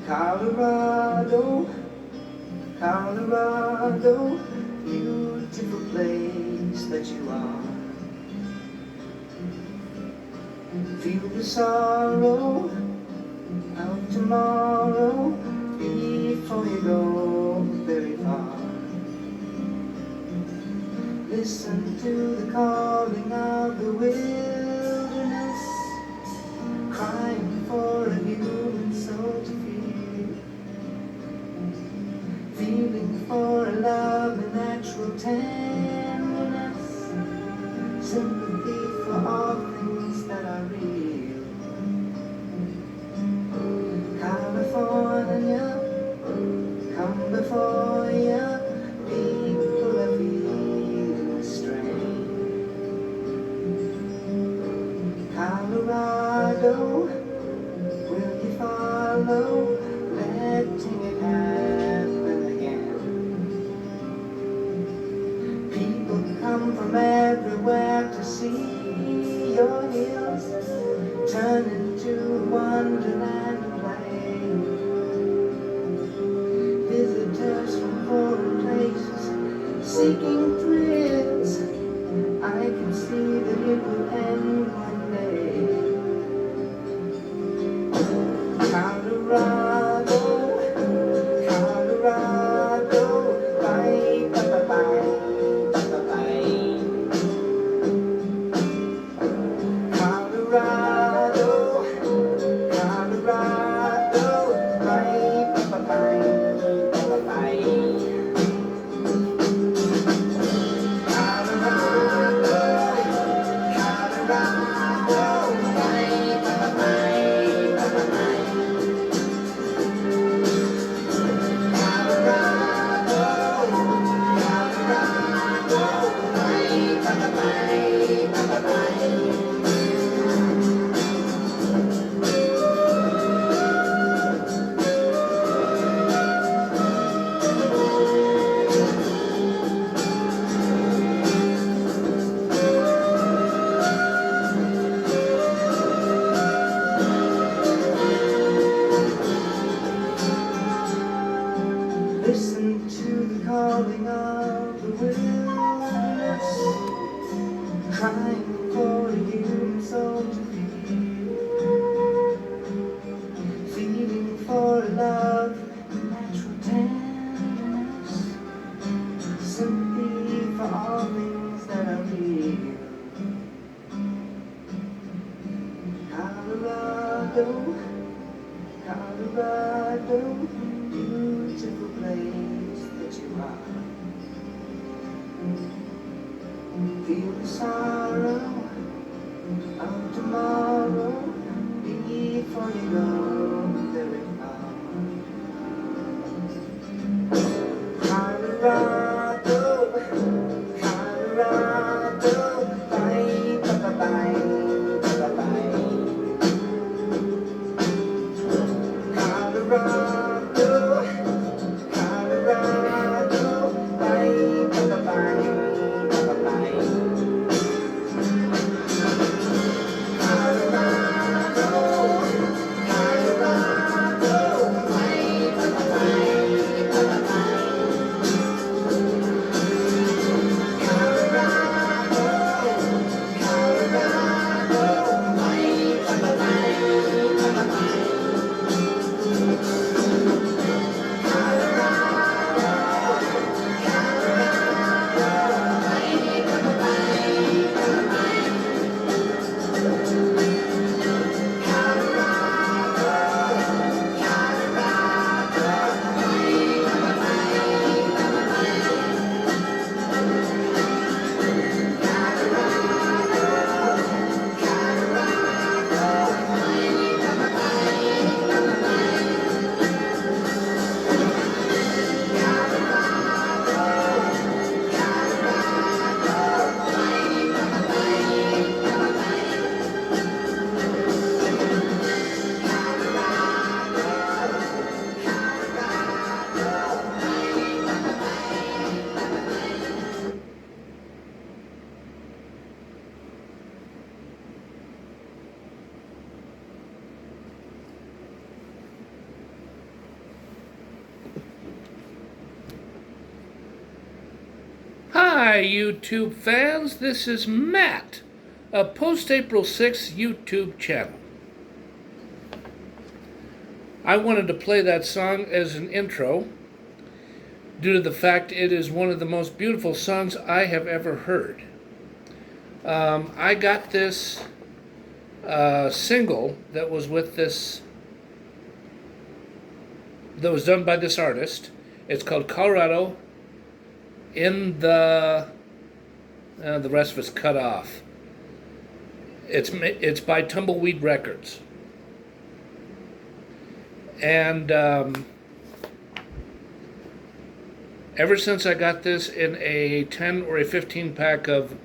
Colorado, Colorado, beautiful place that you are. Feel the sorrow of tomorrow before you go very far. Listen to the calling of the wilderness, crying for a human soul to feel, feeling for a love and natural tenderness, sympathy for all things that are real. California, come before ya, people are feeling the strain. Colorado, will you follow, letting it happen again? People come from everywhere to see your hills turn into wonderland of play. Visitors from foreign places seeking thrills, I can see that it will end one day. Colorado, Colorado, bye, bye, bye, bye, bye, bye. Colorado, Colorado, bye, bye, bye, bye, bye, bye. Colorado, Colorado, bye, bye, bye, bye, bye, bye. Listen to the calling of the wilderness, crying for a human soul to feel, feeling for love and natural tenderness, sympathy for all things that are real. Colorado, Colorado, beautiful place that you are. Feel the sorrow of tomorrow before you go very far. Colorado, Colorado, bye, bye, bye, bye, bye, bye. Colorado, Colorado, bye, bye, bye, bye, bye, bye. Colorado, Colorado, bye, bye, bye, bye, bye, bye. Colorado, Colorado, bye, bye, bye, bye, bye. Hi, YouTube fans. This is Matt, a post-April 6th YouTube channel. I wanted to play that song as an intro due to the fact it is one of the most beautiful songs I have ever heard. I got this single that was done by this artist. It's called Colorado in the rest of it's cut off. It's by Tumbleweed Records, and ever since I got this in a 10 or a 15 pack of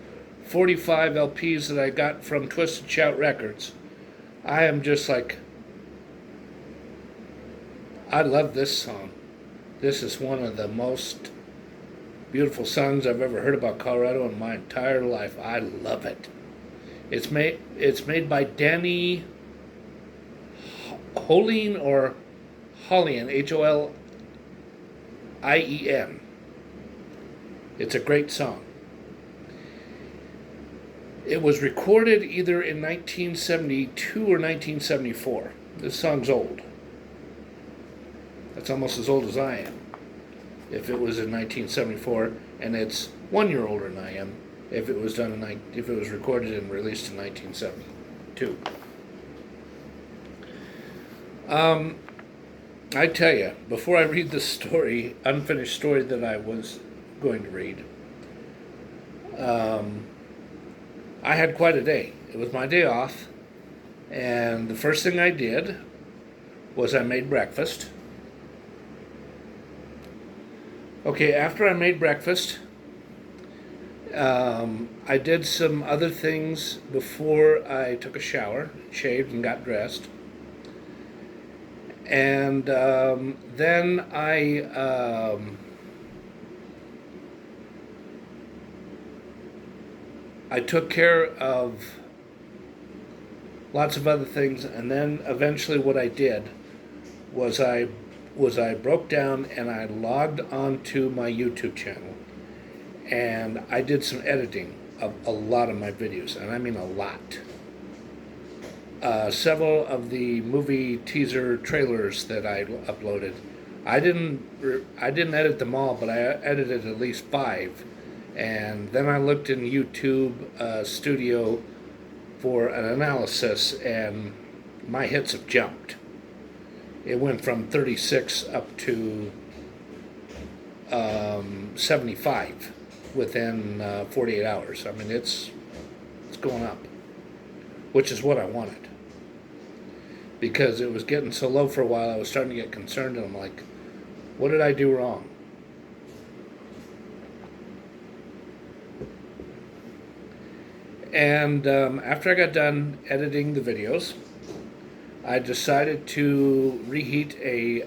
45 LPs that I got from Twisted Shout Records, I am just like, I love this song. This is one of the most beautiful songs I've ever heard about Colorado in my entire life. I love it. It's made by Danny Holien or Hollien, Holien. It's a great song. It was recorded either in 1972 or 1974. This song's old. That's almost as old as I am, if it was in 1974, and it's 1 year older than I am if it was recorded and released in 1972. I tell you, before I read the story, unfinished story that I was going to read, I had quite a day. It was my day off, and the first thing I did was I made breakfast. Okay, after I made breakfast, I did some other things before I took a shower, shaved, and got dressed. And then I took care of lots of other things, and then eventually what I did was I broke down and I logged onto my YouTube channel, and I did some editing of a lot of my videos, and I mean a lot. Several of the movie teaser trailers that I uploaded, I didn't edit them all, but I edited at least 5, and then I looked in YouTube Studio for an analysis, and my hits have jumped. It went from 36 up to 75 within 48 hours. I mean, it's going up, which is what I wanted. Because it was getting so low for a while, I was starting to get concerned, and I'm like, what did I do wrong? And after I got done editing the videos, I decided to reheat a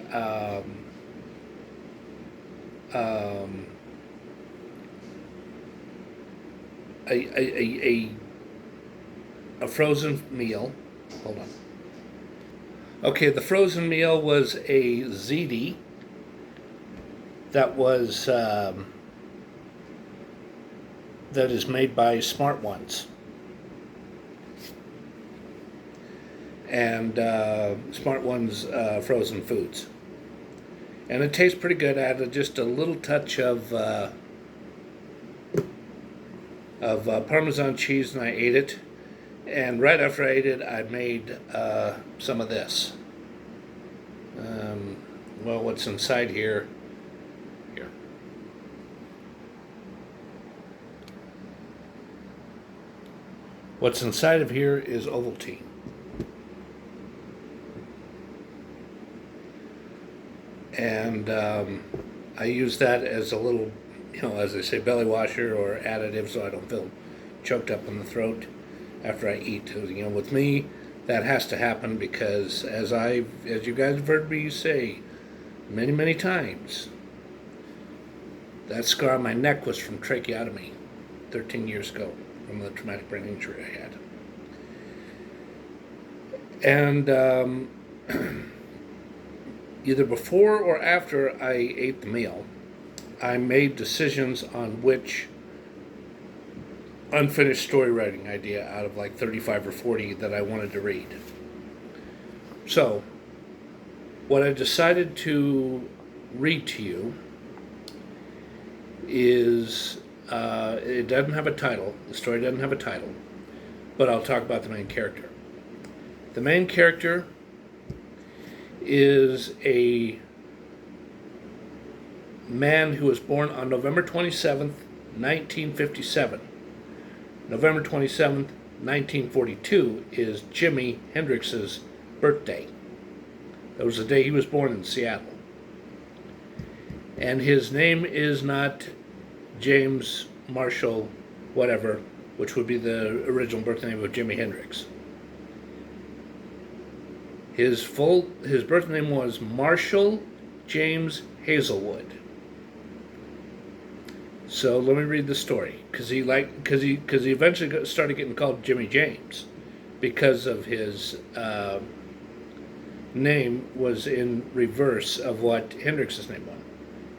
frozen meal. Hold on. Okay, the frozen meal was a ziti that is made by Smart Ones. And Smart Ones frozen foods. And it tastes pretty good. I added just a little touch of Parmesan cheese, and I ate it. And right after I ate it, I made some of this. Well, what's inside here? Here. What's inside of here is Ovaltine. And I use that as a little, as they say, belly washer or additive, so I don't feel choked up in the throat after I eat. With me, that has to happen because, as you guys have heard me say many, many times, that scar on my neck was from tracheotomy 13 years ago from the traumatic brain injury I had. And either before or after I ate the meal, I made decisions on which unfinished story writing idea out of like 35 or 40 that I wanted to read. So, what I decided to read to you is, it doesn't have a title. The story doesn't have a title, but I'll talk about the main character. The main character is a man who was born on November 27th, 1957. November 27th, 1942 is Jimi Hendrix's birthday. That was the day he was born in Seattle. And his name is not James Marshall whatever, which would be the original birth name of Jimi Hendrix. His birth name was Marshall James Hazelwood. So let me read the story, because he eventually started getting called Jimmy James, because of his name was in reverse of what Hendrix's name was.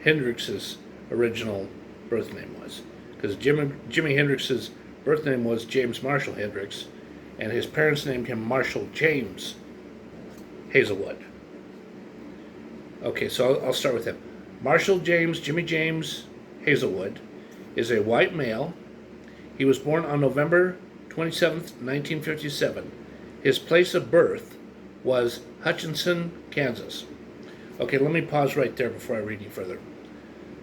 Hendrix's original birth name was, because Jimi Hendrix's birth name was James Marshall Hendrix, and his parents named him Marshall James Hazelwood. Okay, so I'll start with him. Marshall James, Jimmy James Hazelwood, is a white male. He was born on November 27th, 1957. His place of birth was Hutchinson, Kansas. Okay, let me pause right there before I read any further.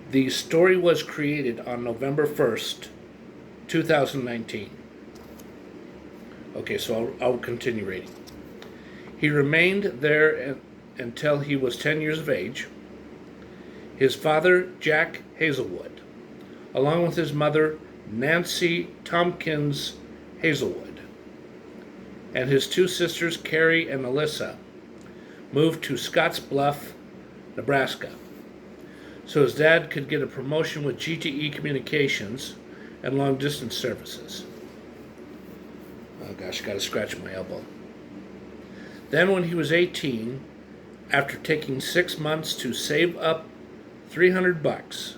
The story was created on November 1st, 2019. Okay, so I'll continue reading. He remained there until he was 10 years of age. His father, Jack Hazelwood, along with his mother, Nancy Tompkins Hazelwood, and his two sisters, Carrie and Alyssa, moved to Scottsbluff, Nebraska, so his dad could get a promotion with GTE Communications and long-distance services. Oh gosh, gotta scratch my elbow. Then when he was 18, after taking 6 months to save up $300,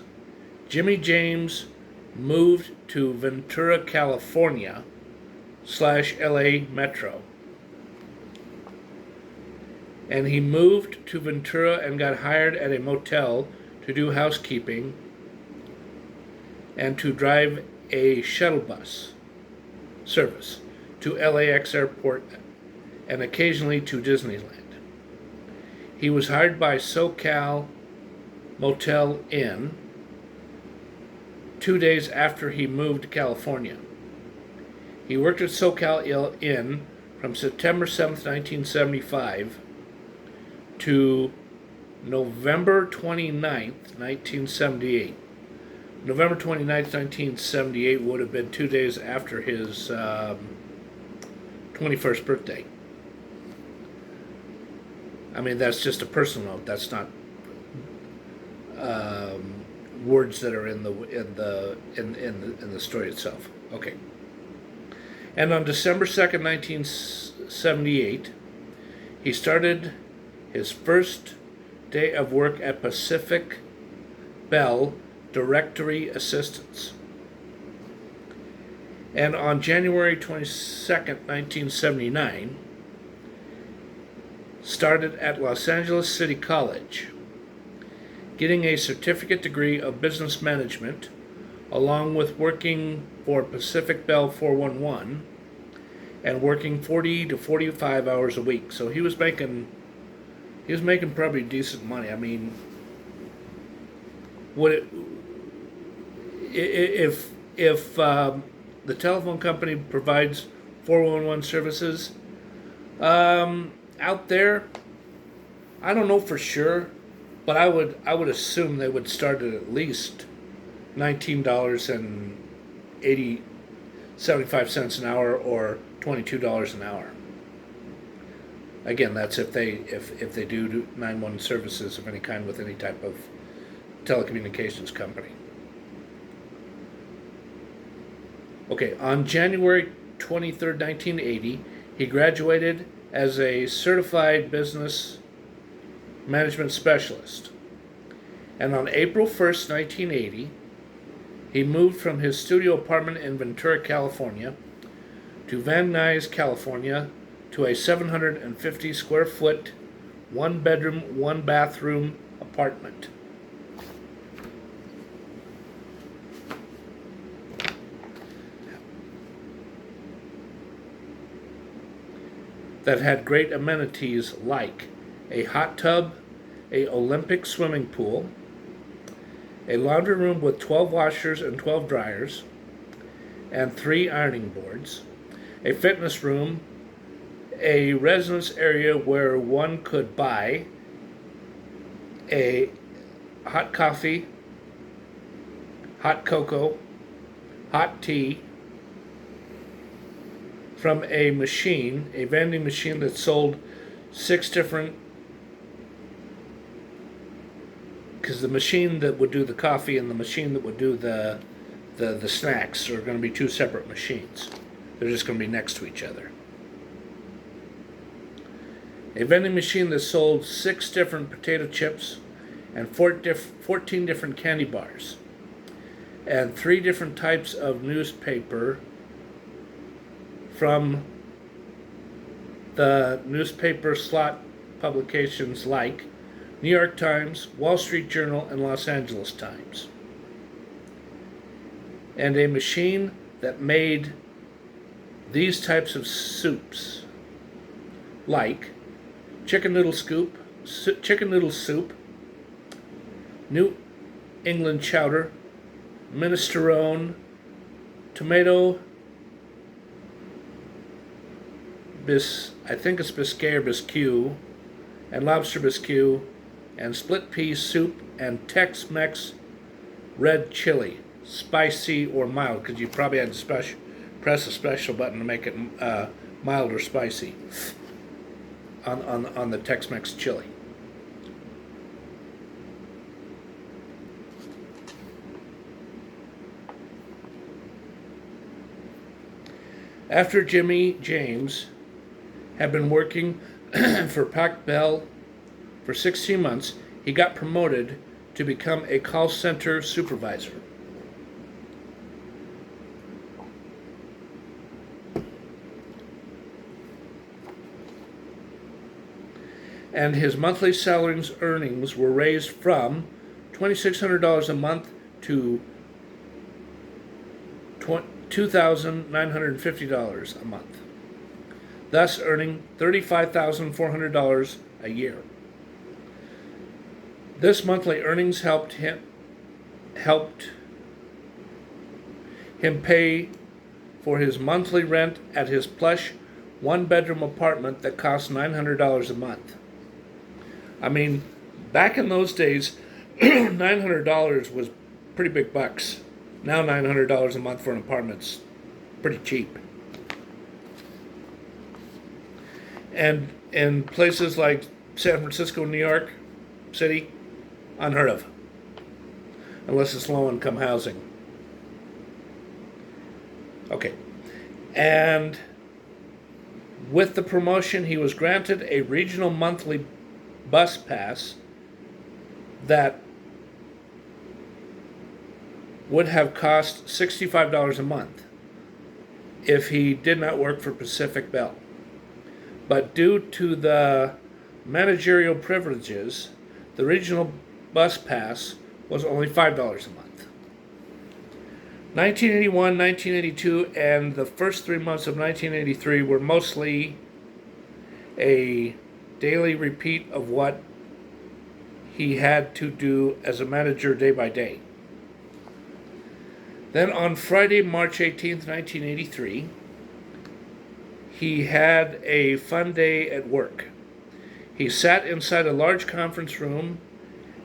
Jimmy James moved to Ventura, California /LA Metro. And he moved to Ventura and got hired at a motel to do housekeeping and to drive a shuttle bus service to LAX airport and occasionally to Disneyland. He was hired by SoCal Motel Inn 2 days after he moved to California. He worked at SoCal Inn from September 7th, 1975 to November 29th, 1978. November 29th, 1978 would have been 2 days after his 21st birthday. I mean, that's just a personal note. That's not words that are in the story itself. Okay. And on December 2nd, 1978, he started his first day of work at Pacific Bell Directory Assistance. And on January 22nd, 1979, started at Los Angeles City College, getting a certificate degree of business management, along with working for Pacific Bell 411 and working 40 to 45 hours a week. So he was making probably decent money. I mean, if the telephone company provides 411 services out there, I don't know for sure, but I would assume they would start at least $19.75 an hour or $22 an hour. Again, that's if they do 911 services of any kind with any type of telecommunications company. Okay, on January 23rd, 1980, he graduated as a certified business management specialist. And on April 1st, 1980, he moved from his studio apartment in Ventura, California, to Van Nuys, California, to a 750 square foot, one bedroom, one bathroom apartment. That had great amenities like a hot tub, a Olympic swimming pool, a laundry room with 12 washers and 12 dryers, and 3 ironing boards, a fitness room, a residence area where one could buy a hot coffee, hot cocoa, hot tea from a machine, a vending machine that sold 6 different, because the machine that would do the coffee and the machine that would do the snacks are going to be 2 separate machines. They're just going to be next to each other. A vending machine that sold 6 different potato chips and 14 different candy bars, and 3 different types of newspaper from the newspaper slot publications like New York Times, Wall Street Journal, and Los Angeles Times. And a machine that made these types of soups like chicken noodle soup, New England chowder, minestrone, tomato, I think it's biscuit or biscuit, and lobster biscuit, and split pea soup, and Tex-Mex red chili, spicy or mild, because you probably had to press a special button to make it mild or spicy on the Tex-Mex chili. After Jimmy James had been working for Pac Bell for 16 months, he got promoted to become a call center supervisor. And his monthly salaries earnings were raised from $2,600 a month to $2,950 a month, thus earning $35,400 a year. This monthly earnings helped him pay for his monthly rent at his plush 1-bedroom apartment that cost $900 a month. I mean, back in those days, $900 was pretty big bucks. Now $900 a month for an apartment's pretty cheap. And in places like San Francisco, New York City, unheard of. Unless it's low-income housing. Okay. And with the promotion, he was granted a regional monthly bus pass that would have cost $65 a month if he did not work for Pacific Bell. But due to the managerial privileges, the regional bus pass was only $5 a month. 1981, 1982, and the first 3 months of 1983 were mostly a daily repeat of what he had to do as a manager day by day. Then on Friday, March 18th, 1983, he had a fun day at work. He sat inside a large conference room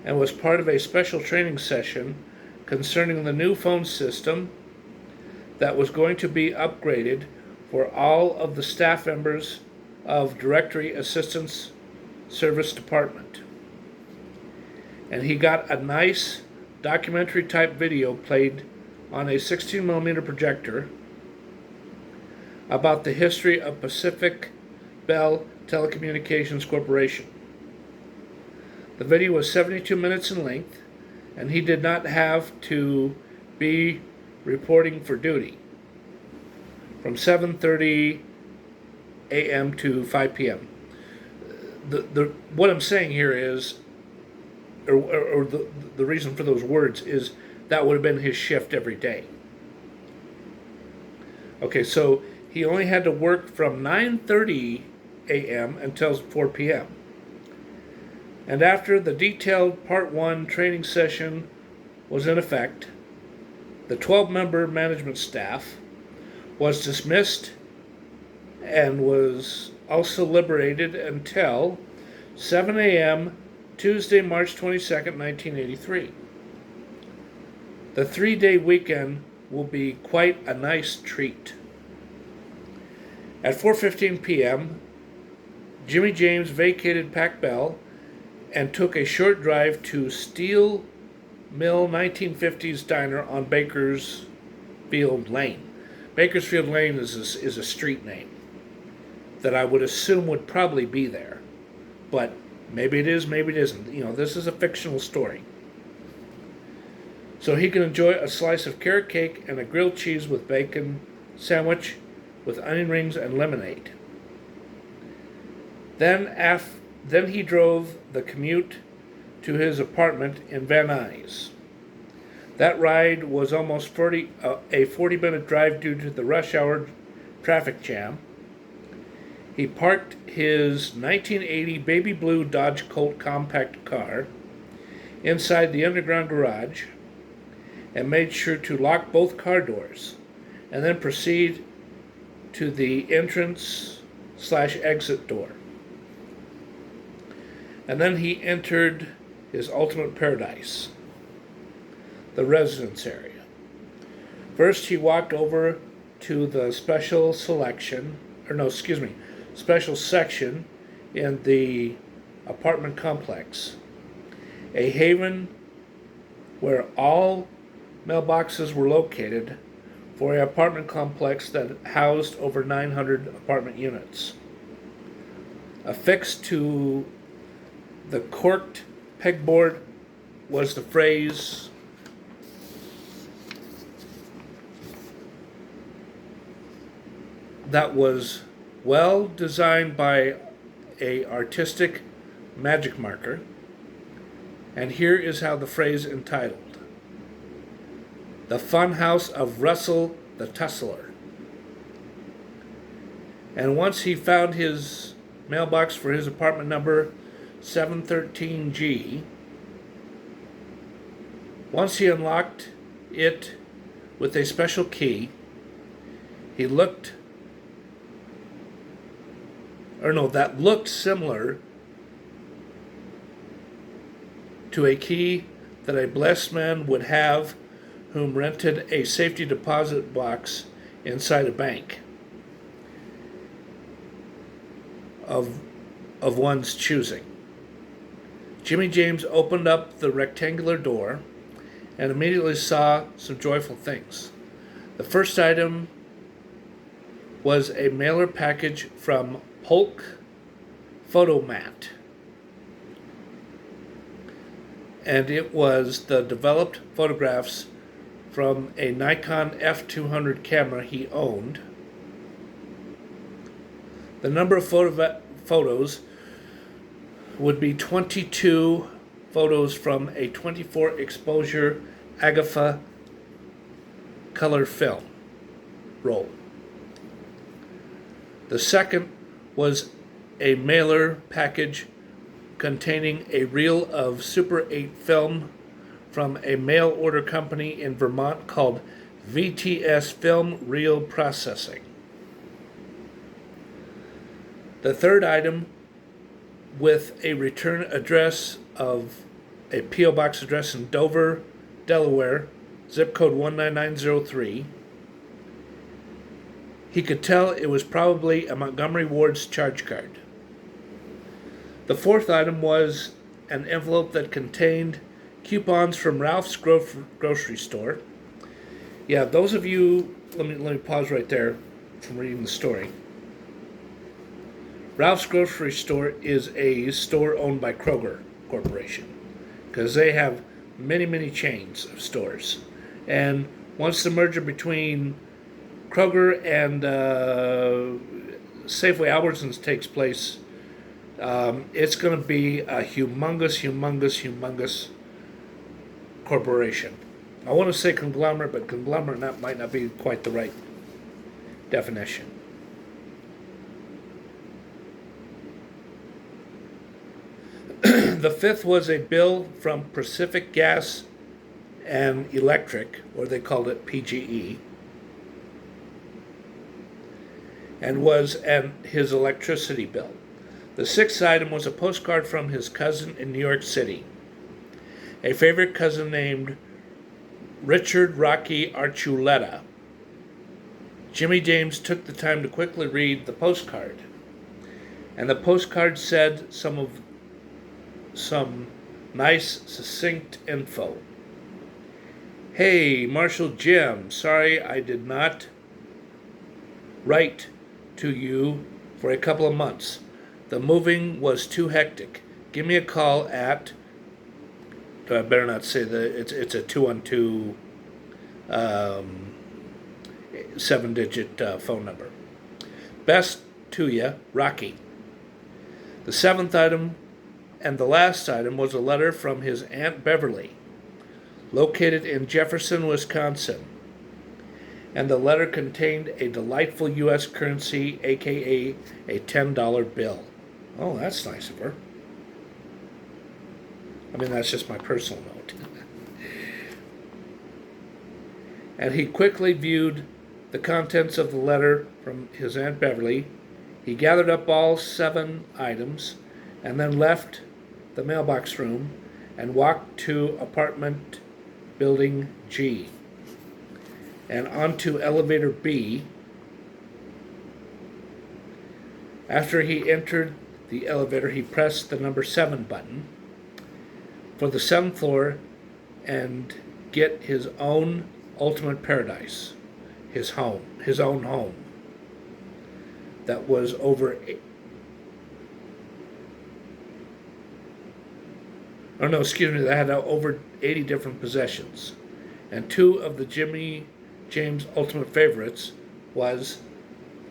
and was part of a special training session concerning the new phone system that was going to be upgraded for all of the staff members of Directory Assistance Service Department. And he got a nice documentary type video played on a 16mm projector about the history of Pacific Bell Telecommunications Corporation. The video was 72 minutes in length, and he did not have to be reporting for duty from 7:30 a.m. to 5 p.m. What I'm saying here is, or the reason for those words is that would have been his shift every day. Okay, so he only had to work from 9:30 a.m. until 4 p.m. And after the detailed Part 1 training session was in effect, the 12-member management staff was dismissed and was also liberated until 7 a.m. Tuesday, March 22nd, 1983. The 3-day weekend will be quite a nice treat. At 4:15 p.m., Jimmy James vacated Pac Bell and took a short drive to Steel Mill 1950s Diner on Bakersfield Lane. Bakersfield Lane is a street name that I would assume would probably be there. But maybe it is, maybe it isn't. You know, this is a fictional story. So he can enjoy a slice of carrot cake and a grilled cheese with bacon sandwich with onion rings and lemonade. Then he drove the commute to his apartment in Van Nuys. That ride was almost a 40-minute drive due to the rush hour traffic jam. He parked his 1980 baby blue Dodge Colt compact car inside the underground garage and made sure to lock both car doors, and then proceed to the entrance/exit door. And then he entered his ultimate paradise, the residence area. First, he walked over to the special section in the apartment complex, a haven where all mailboxes were located for an apartment complex that housed over 900 apartment units. Affixed to the corked pegboard was the phrase, that was well designed by a artistic magic marker, and here is how the phrase entitled: "The Fun House of Russell the Tussler." And once he found his mailbox for his apartment number 713G, once he unlocked it with a special key, that looked similar to a key that a blessed man would have whom rented a safety deposit box inside a bank of one's choosing. Jimmy James opened up the rectangular door and immediately saw some joyful things. The first item was a mailer package from Polk Photomat, and it was the developed photographs from a Nikon F200 camera he owned. The number of photos would be 22 photos from a 24 exposure Agfa color film roll. The second was a mailer package containing a reel of Super 8 film from a mail order company in Vermont called VTS Film Reel Processing. The third item, with a return address of a P.O. Box address in Dover, Delaware, zip code 19903. He could tell it was probably a Montgomery Ward's charge card. The fourth item was an envelope that contained coupons from Ralph's grocery store. Yeah, those of you, let me pause right there from reading the story. Ralph's grocery store is a store owned by Kroger Corporation, because they have many, many chains of stores. And once the merger between Kroger and Safeway Albertsons takes place, it's going to be a humongous corporation. I want to say conglomerate, but conglomerate might not be quite the right definition. The fifth was a bill from Pacific Gas and Electric, or they called it PGE, and was his electricity bill. The sixth item was a postcard from his cousin in New York City, a favorite cousin named Richard Rocky Archuleta. Jimmy James took the time to quickly read the postcard, and the postcard said some nice, succinct info. Hey, Marshal Jim, sorry I did not write to you for a couple of months. The moving was too hectic. Give me a call at, I better not say it's a 212 7-digit phone number. Best to ya, Rocky. The seventh item and the last item was a letter from his Aunt Beverly, located in Jefferson, Wisconsin. And the letter contained a delightful U.S. currency, aka a $10 bill. Oh, that's nice of her. I mean, that's just my personal note. And he quickly viewed the contents of the letter from his Aunt Beverly. He gathered up all 7 items and then left the mailbox room and walked to apartment building G and onto elevator B. After he entered the elevator, he pressed the number 7 button for the 7th floor and get his own ultimate paradise, his own home. That was that had over 80 different possessions. And 2 of the Jimmy James ultimate favorites was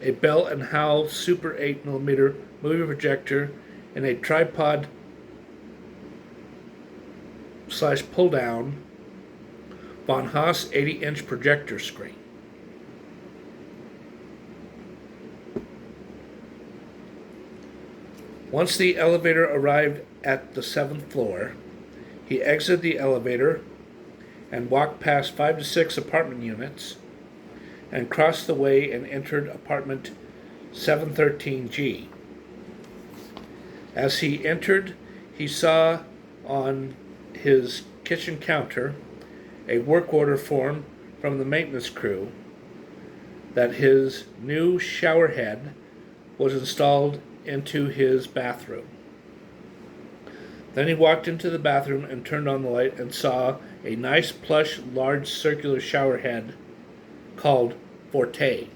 a Bell & Howell Super 8mm movie projector and a tripod / pull down Von Haas 80-inch projector screen. Once the elevator arrived at the 7th floor, he exited the elevator and walked past 5 to 6 apartment units and crossed the way and entered apartment 713G. As he entered, he saw on his kitchen counter a work order form from the maintenance crew that his new shower head was installed into his bathroom. Then he walked into the bathroom and turned on the light and saw a nice plush large circular shower head called Forte.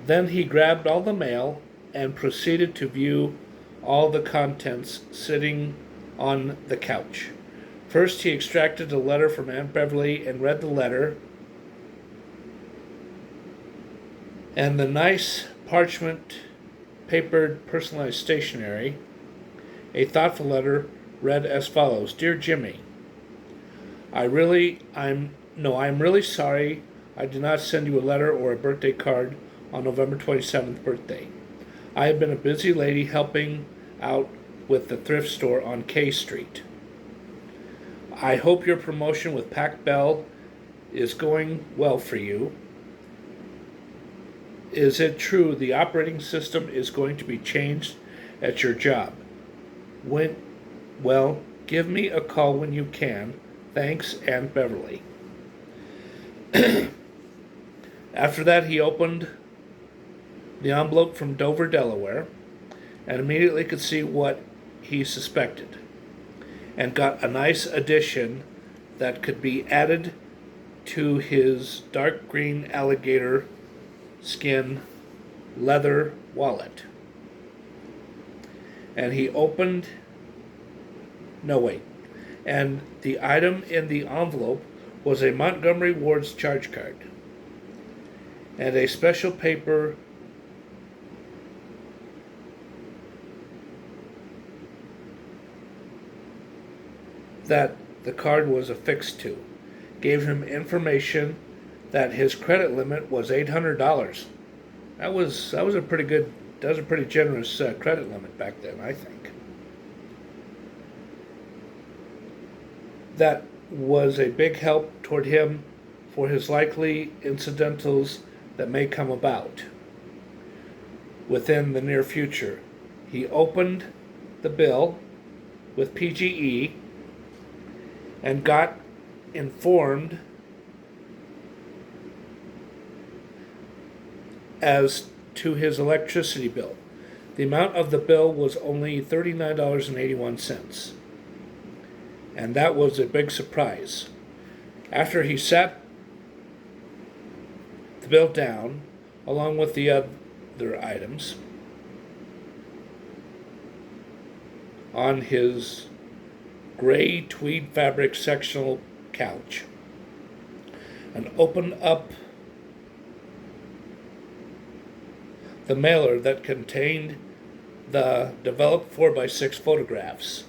Then he grabbed all the mail and proceeded to view all the contents sitting on the couch. First, he extracted a letter from Aunt Beverly and read the letter, and the nice parchment papered personalized stationery. A thoughtful letter read as follows: Dear Jimmy, I'm really sorry I did not send you a letter or a birthday card on November 27th birthday. I have been a busy lady helping out with the thrift store on K Street. I hope your promotion with Pac Bell is going well for you. Is it true the operating system is going to be changed at your job? Well, give me a call when you can. Thanks, Aunt Beverly. After that, he opened the envelope from Dover, Delaware, and immediately could see what he suspected, and got a nice addition that could be added to his dark green alligator skin leather wallet. And he And the item in the envelope was a Montgomery Ward's charge card and a special paper that the card was affixed to. Gave him information that his credit limit was $800. That was a pretty generous credit limit back then, I think. That was a big help toward him for his likely incidentals that may come about within the near future. He opened the bill with PGE and got informed as to his electricity bill. The amount of the bill was only $39.81. And that was a big surprise. After he sat the bill down, along with the other items, on his gray tweed fabric sectional couch, and opened up the mailer that contained the developed 4x6 photographs.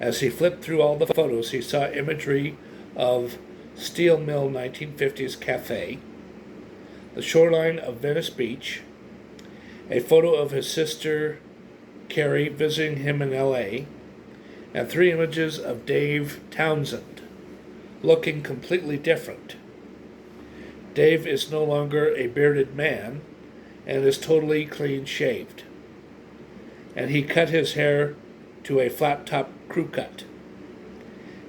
As he flipped through all the photos, he saw imagery of Steel Mill 1950s Cafe, the shoreline of Venice Beach, a photo of his sister Carrie visiting him in L.A., and 3 images of Dave Townsend, looking completely different. Dave is no longer a bearded man and is totally clean-shaved, and he cut his hair to a flat-top crew cut,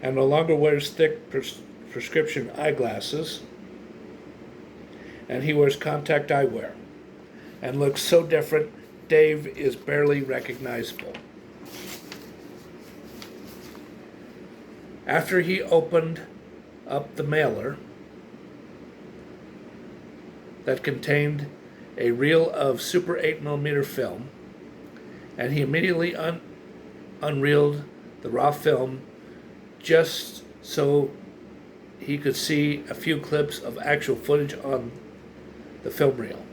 and no longer wears thick prescription eyeglasses, and he wears contact eyewear, and looks so different, Dave is barely recognizable. After he opened up the mailer that contained a reel of Super 8mm film, and he immediately unreeled the raw film just so he could see a few clips of actual footage on the film reel.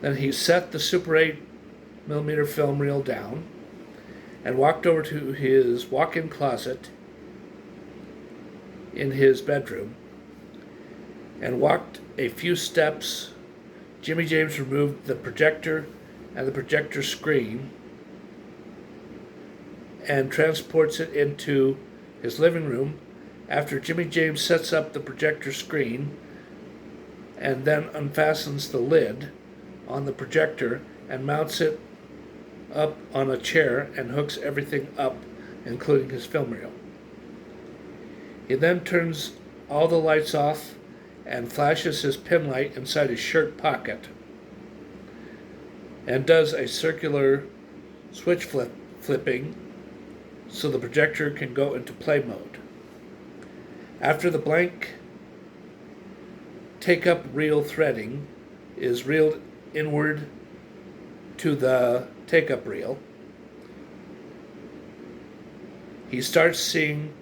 Then he set the Super 8mm film reel down and walked over to his walk-in closet in his bedroom and walked a few steps. Jimmy James removed the projector and the projector screen and transports it into his living room after Jimmy James sets up the projector screen and then unfastens the lid on the projector and mounts it up on a chair and hooks everything up, including his film reel. He then turns all the lights off and flashes his pin light inside his shirt pocket and does a circular switch flipping so the projector can go into play mode. After the blank take-up reel threading is reeled inward to the take-up reel, he starts seeing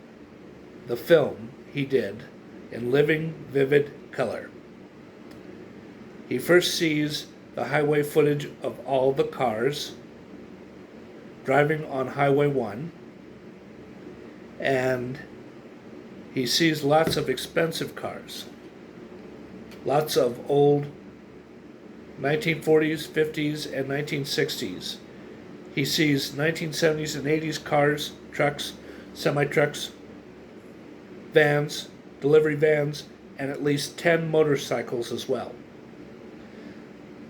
the film he did in living, vivid color. He first sees the highway footage of all the cars driving on Highway 1, and he sees lots of expensive cars, lots of old 1940s, 50s, and 1960s. He sees 1970s and 80s cars, trucks, semi-trucks, vans, delivery vans, and at least 10 motorcycles as well.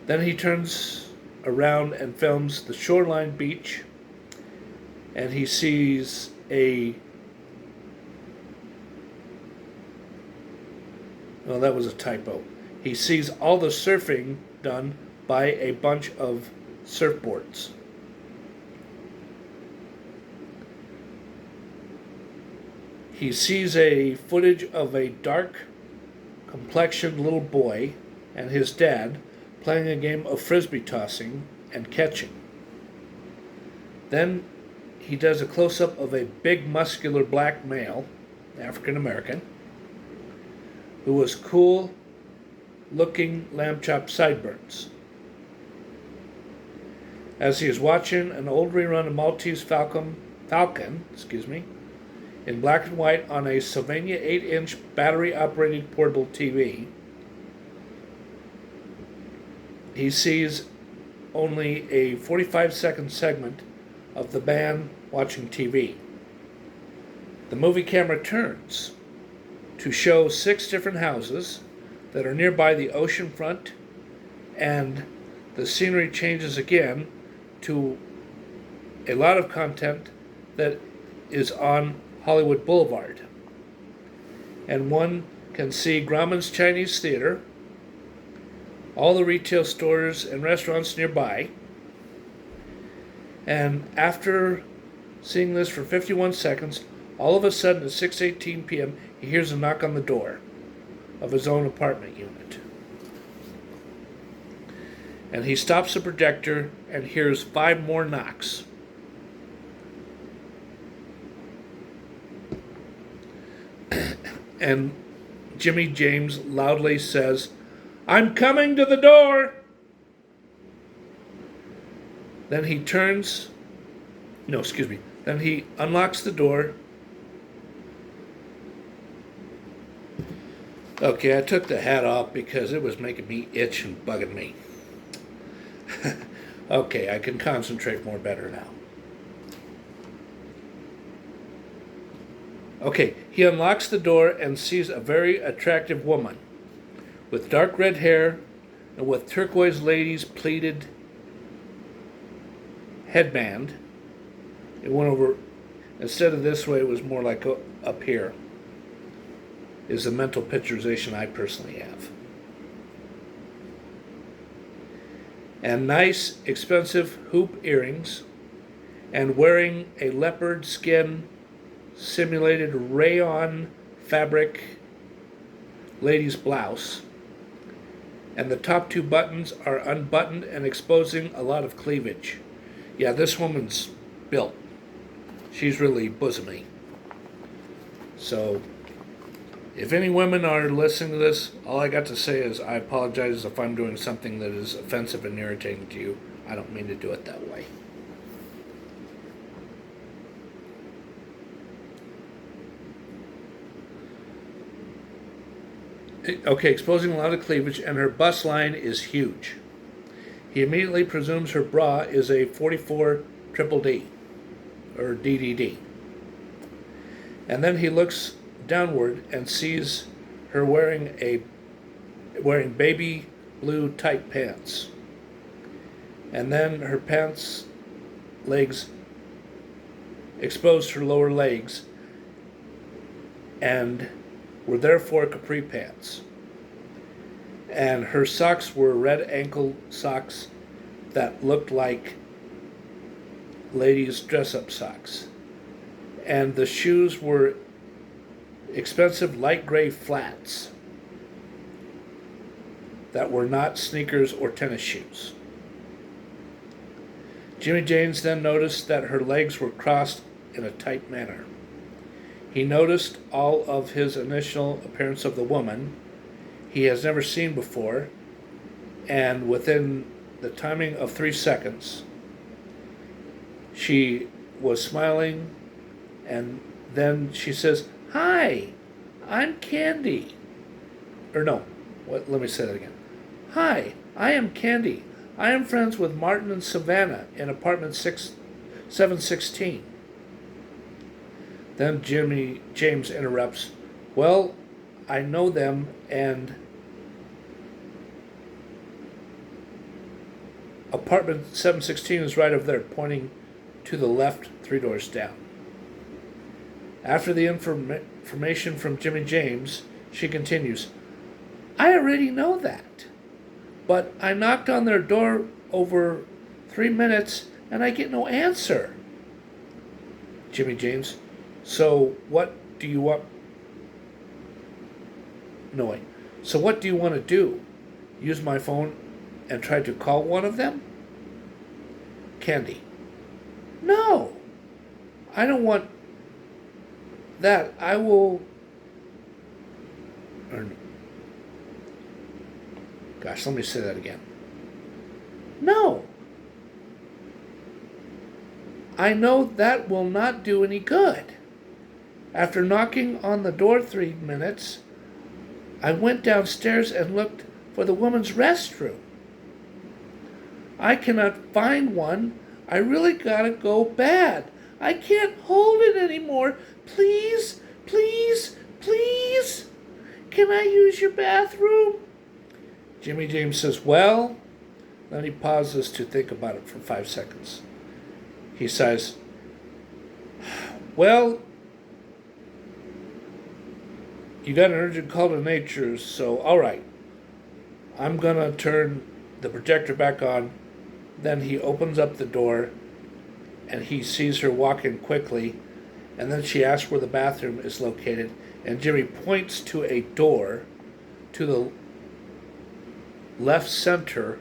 Then he turns around and films the shoreline beach, and he sees well, that was a typo. He sees all the surfing done by a bunch of surfboards. He sees a footage of a dark complexioned little boy and his dad playing a game of frisbee tossing and catching. Then he does a close-up of a big, muscular black male, African American, who was cool-looking lamb chop sideburns. As he is watching an old rerun of Maltese Falcon, in black and white on a Sylvania 8-inch battery-operated portable TV, he sees only a 45-second segment of the man watching TV. The movie camera turns to show 6 different houses that are nearby the ocean front, and the scenery changes again to a lot of content that is on Hollywood Boulevard. And one can see Grauman's Chinese Theater, all the retail stores and restaurants nearby. And after seeing this for 51 seconds, all of a sudden at 6:18 p.m., he hears a knock on the door of his own apartment unit. And he stops the projector and hears 5 more knocks. And Jimmy James loudly says, "I'm coming to the door." Then he Then he unlocks the door. Okay, I took the hat off because it was making me itch and bugging me. Okay, I can concentrate more better now. Okay, he unlocks the door and sees a very attractive woman with dark red hair and with turquoise ladies pleated headband. It went over, instead of this way, it was more like up here, is the mental picturization I personally have. And nice, expensive hoop earrings, and wearing a leopard skin simulated rayon fabric lady's blouse. And the top 2 buttons are unbuttoned and exposing a lot of cleavage. Yeah, this woman's built. She's really bosomy. So, if any women are listening to this, all I got to say is I apologize if I'm doing something that is offensive and irritating to you. I don't mean to do it that way. Okay, exposing a lot of cleavage, and her bust line is huge. He immediately presumes her bra is a 44 triple D, or DDD. And then he looks downward and sees her wearing baby blue tight pants. And then her pants legs exposed her lower legs and were therefore capri pants. And her socks were red ankle socks that looked like ladies' dress-up socks. And the shoes were expensive light gray flats that were not sneakers or tennis shoes. Jimmy James then noticed that her legs were crossed in a tight manner. He noticed all of his initial appearance of the woman he has never seen before, and within the timing of 3 seconds, she was smiling, and then she says, "Hi, I'm Candy." Let me say that again. "Hi, I am Candy. I am friends with Martin and Savannah in apartment 716. Then Jimmy James interrupts, "Well, I know them, and apartment 716 is right over there," pointing to the left 3 doors down. After the information from Jimmy James, she continues, "I already know that, but I knocked on their door over 3 minutes and I get no answer." Jimmy James, So what do you want to do? Use my phone and try to call one of them? Candy, no. I don't want that. I will. Or, gosh, let me say that again. No. I know that will not do any good. After knocking on the door 3 minutes, I went downstairs and looked for the woman's restroom. I cannot find one. I really gotta go bad. I can't hold it anymore. Please, please, please. Can I use your bathroom? Jimmy James says, well, then he pauses to think about it for 5 seconds. He sighs, well, you got an urgent call to nature, so all right. I'm going to turn the projector back on. Then he opens up the door, and he sees her walk in quickly, and then she asks where the bathroom is located, and Jimmy points to a door to the left center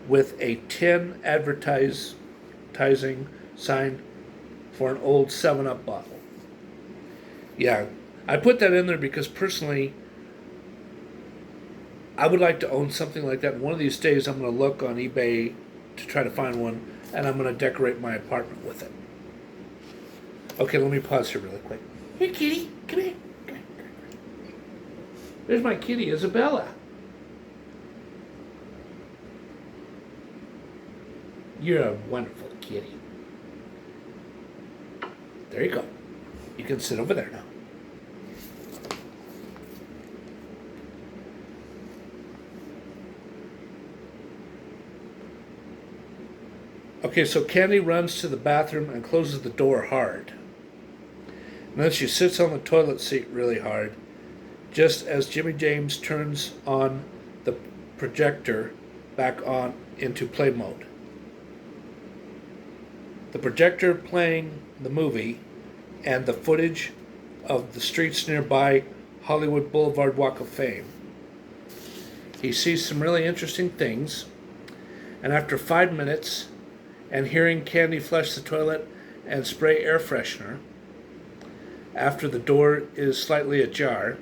with a tin advertising sign for an old 7-Up bottle. Yeah, I put that in there because personally, I would like to own something like that. One of these days, I'm going to look on eBay to try to find one, and I'm going to decorate my apartment with it. Okay, let me pause here really quick. Hey, kitty, come here. Come here. There's my kitty, Isabella. You're a wonderful kitty. There you go. You can sit over there now. Okay, so Candy runs to the bathroom and closes the door hard. And then she sits on the toilet seat really hard, just as Jimmy James turns on the projector back on into play mode. The projector playing the movie and the footage of the streets nearby Hollywood Boulevard Walk of Fame. He sees some really interesting things, and after 5 minutes, and hearing Candy flush the toilet and spray air freshener, after the door is slightly ajar,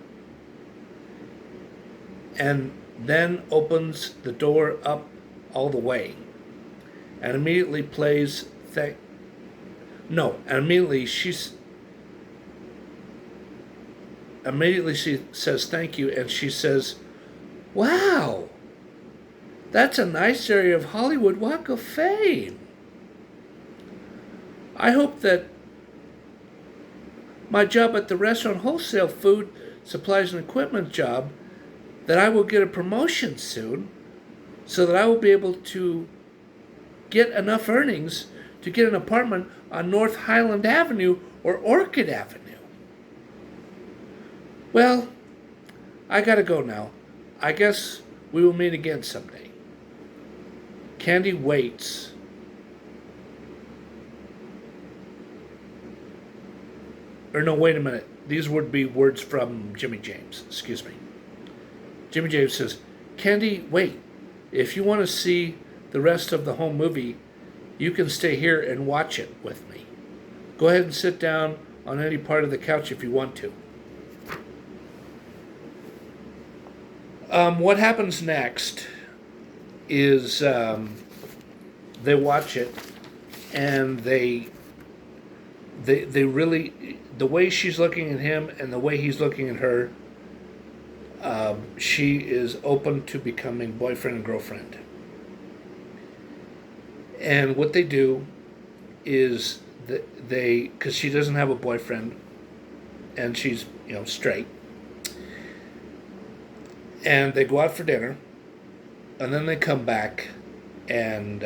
and then opens the door up all the way, and immediately plays immediately she says thank you, and she says, wow, that's a nice area of Hollywood Walk of Fame. I hope that my job at the restaurant wholesale food supplies and equipment job, that I will get a promotion soon so that I will be able to get enough earnings to get an apartment on North Highland Avenue or Orchid Avenue. Well, I gotta go now. I guess we will meet again someday. Candy waits. Or no, wait a minute. These would be words from Jimmy James. Excuse me. Jimmy James says, Candy, wait. If you want to see the rest of the home movie, you can stay here and watch it with me. Go ahead and sit down on any part of the couch if you want to. What happens next is they watch it, and they really, the way she's looking at him and the way he's looking at her, she is open to becoming boyfriend and girlfriend. And what they do is because she doesn't have a boyfriend, and she's straight, and they go out for dinner, and then they come back, and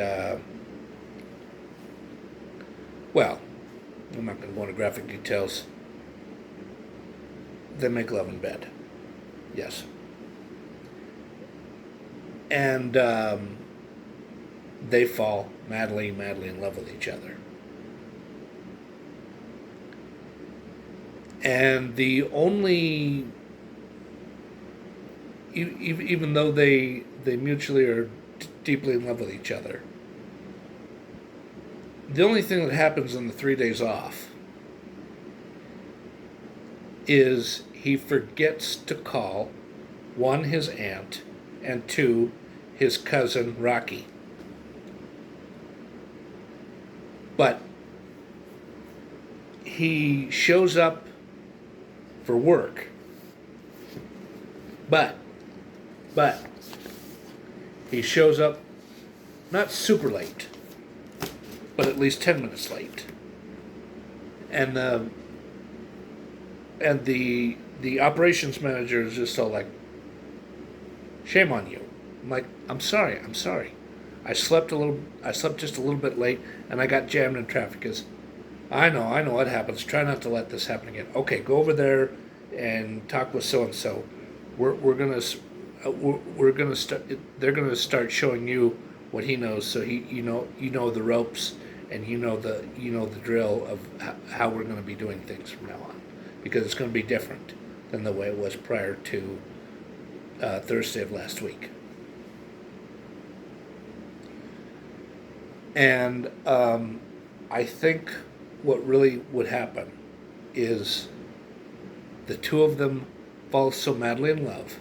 well, I'm not going to go into graphic details. They make love in bed. Yes. And they fall madly in love with each other. And the only, even though they mutually are deeply in love with each other, the only thing that happens in the 3 days off is he forgets to call, one, his aunt, and two, his cousin Rocky. But he shows up for work. But he shows up not super late, but at least 10 minutes late. And the operations manager is just all like, shame on you. I'm like, I'm sorry. I slept just a little bit late, and I got jammed in traffic. Because I know what happens. Try not to let this happen again. Okay, go over there and talk with so and so. We're gonna start. They're gonna start showing you what he knows, so you know the ropes, and you know the drill of how we're gonna be doing things from now on, because it's gonna be different than the way it was prior to Thursday of last week. And I think what really would happen is the two of them fall so madly in love,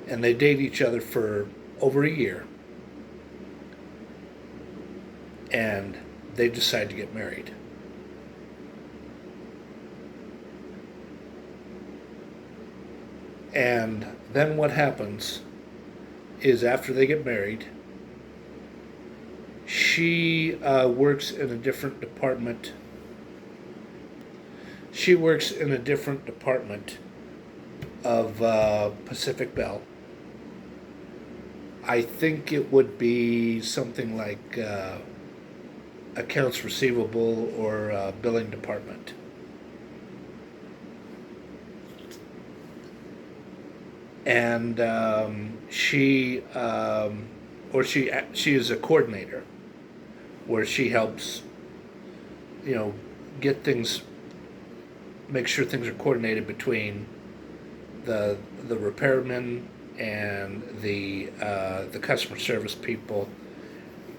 and they date each other for over a year, and they decide to get married. And then what happens is, after they get married, she works in a different department. She works in a different department of Pacific Bell. I think it would be something like accounts receivable or billing department. And she is a coordinator, where she helps, get things, make sure things are coordinated between the repairmen and the customer service people,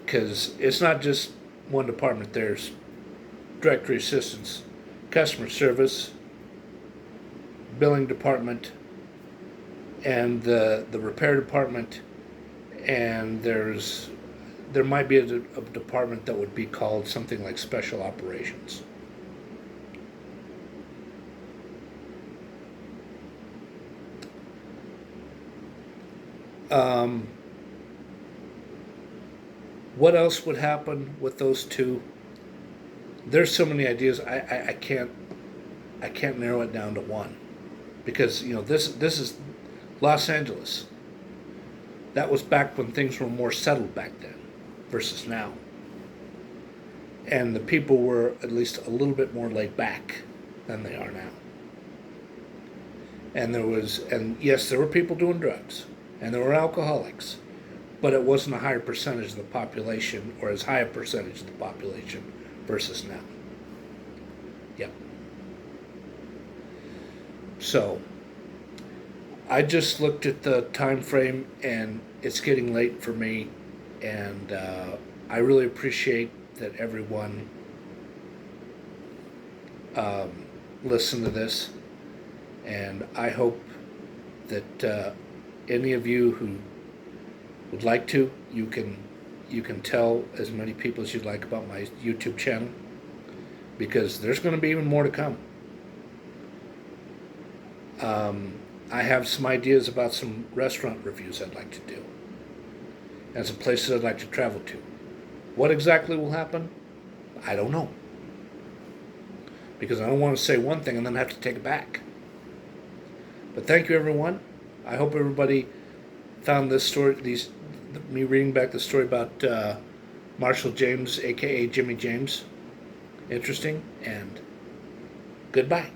because it's not just one department. There's directory assistants, customer service, billing department, and the repair department, and there might be a department that would be called something like special operations. What else would happen with those two? There's so many ideas. I can't narrow it down to one, because this is Los Angeles. That was back when things were more settled back then versus now. And the people were at least a little bit more laid back than they are now. And yes, there were people doing drugs, and there were alcoholics, but it wasn't a higher percentage of the population, or as high a percentage of the population versus now. Yep. So I just looked at the time frame, and it's getting late for me, and I really appreciate that everyone listened to this, and I hope that any of you who would like to, you can tell as many people as you'd like about my YouTube channel, because there's going to be even more to come. I have some ideas about some restaurant reviews I'd like to do, and some places I'd like to travel to. What exactly will happen? I don't know, because I don't want to say one thing and then have to take it back. But thank you, everyone. I hope everybody found this story, me reading back the story about Marshall James, aka Jimmy James, interesting, and goodbye.